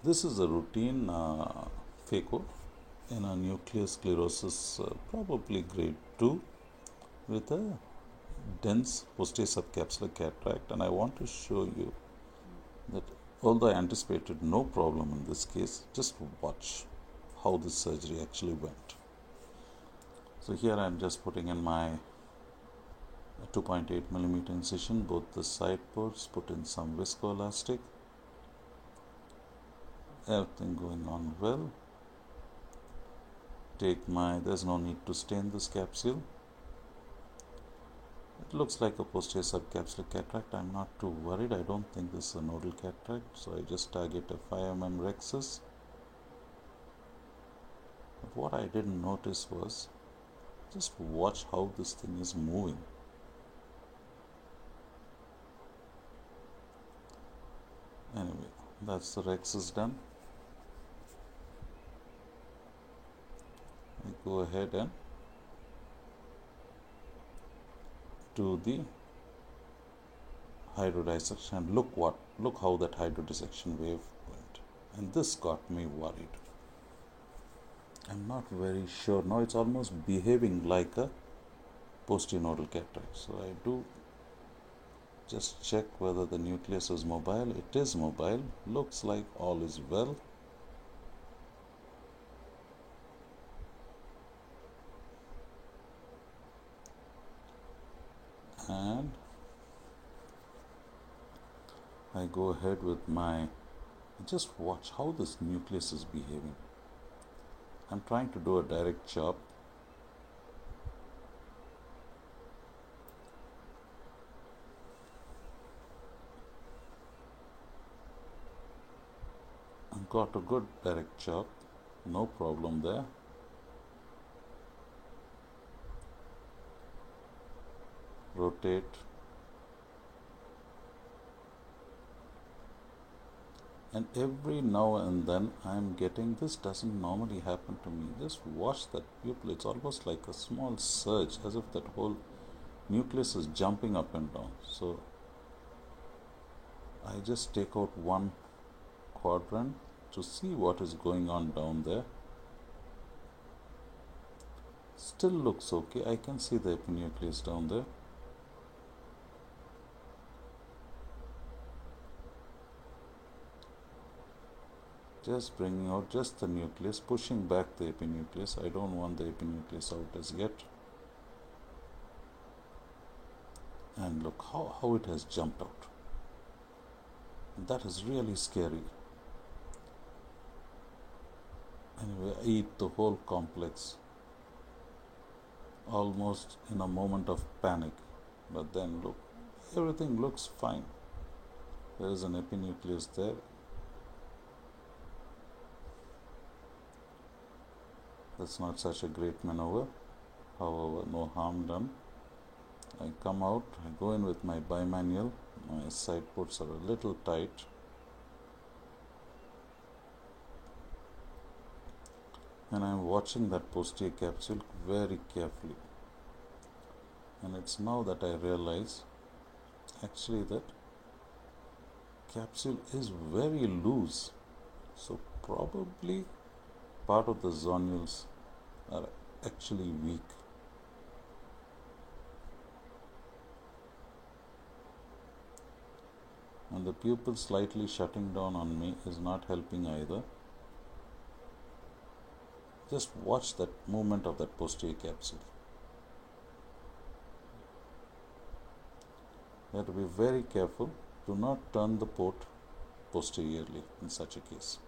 This is a routine phaco in a nuclear sclerosis, probably grade 2, with a dense posterior subcapsular cataract, and I want to show you that although I anticipated no problem in this case, just watch how this surgery actually went. So here I am just putting in my 2.8 millimeter incision, both the side ports, put in some viscoelastic, everything going on well. There's no need to stain this capsule. It looks like a posterior subcapsular cataract. I'm not too worried. I don't think this is a nodal cataract, so I just target a 5 mm rhexis. But what I didn't notice was, just watch how this thing is moving. Anyway, that's the rhexis done. I go ahead and do the hydrodissection. Look how that hydrodissection wave went, and this got me worried. I'm not very sure now. It's almost behaving like a posterior nodal cataract, so I do just check whether the nucleus is mobile. It is mobile. Looks like all is well. And I go ahead with just watch how this nucleus is behaving. I'm trying to do a direct chop. I've got a good direct chop, no problem there. Rotate. And every now and then I'm getting, this doesn't normally happen to me. Just watch that pupil. It's almost like a small surge, as if that whole nucleus is jumping up and down. So I just take out one quadrant to see what is going on down there. Still looks okay. I can see the epinucleus down there. Just bringing out just the nucleus, pushing back the epinucleus. I don't want the epinucleus out as yet. And look how it has jumped out. That is really scary. Anyway, I eat the whole complex almost in a moment of panic. But then look, everything looks fine. There is an epinucleus there. That's not such a great maneuver. However, no harm done. I come out, I go in with my bimanual. My side ports are a little tight. And I'm watching that posterior capsule very carefully. And it's now that I realize actually that capsule is very loose. So probably part of the zonules are actually weak. And the pupil slightly shutting down on me is not helping either. Just watch that movement of that posterior capsule. You have to be very careful. Do not turn the port posteriorly in such a case.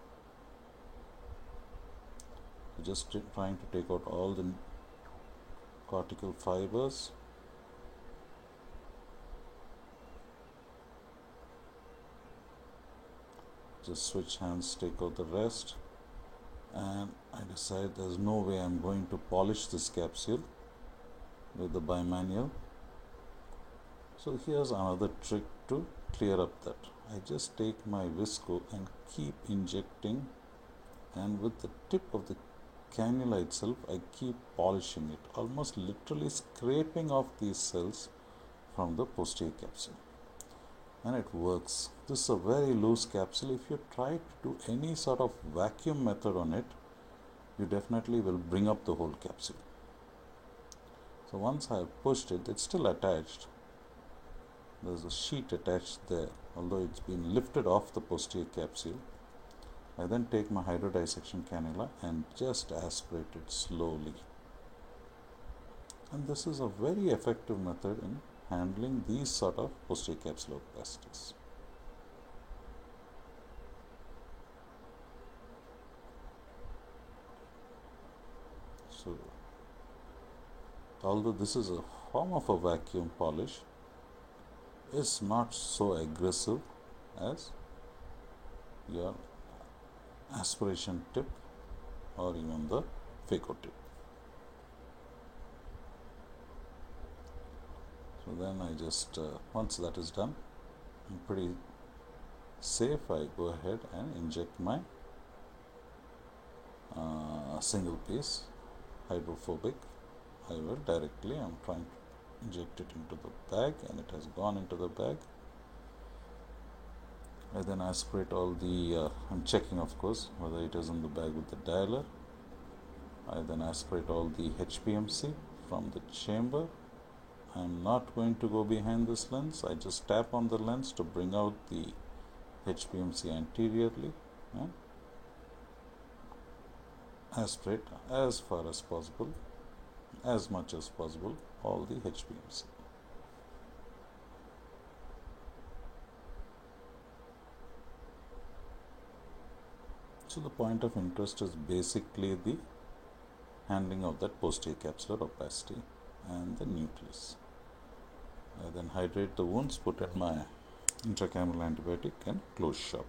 Just trying to take out all the cortical fibers. Just switch hands, take out the rest, and I decide there's no way I'm going to polish this capsule with the bimanual. So here's another trick to clear up that. I just take my visco and keep injecting, and with the tip of the cannula itself I keep polishing it, almost literally scraping off these cells from the posterior capsule. and it works. This is a very loose capsule. If you try to do any sort of vacuum method on it, you definitely will bring up the whole capsule. So once I have pushed it, it's still attached. There's a sheet attached there, although it's been lifted off the posterior capsule. I then take my hydrodissection cannula and just aspirate it slowly. And this is a very effective method in handling these sort of posterior capsular opacities. So, although this is a form of a vacuum polish, it's not so aggressive as your aspiration tip or even the phaco tip. So then I just, once that is done, I'm pretty safe. I go ahead and inject my single piece hydrophobic. I will directly, I'm trying to inject it into the bag, and it has gone into the bag. I then aspirate all the, I'm checking of course whether it is in the bag with the dialer. I then aspirate all the HPMC from the chamber. I'm not going to go behind this lens. I just tap on the lens to bring out the HPMC anteriorly and aspirate as far as possible, as much as possible, all the HPMC. So the point of interest is basically the handling of that posterior capsular opacity and the nucleus. I then hydrate the wounds, put in my intracameral antibiotic and close shop.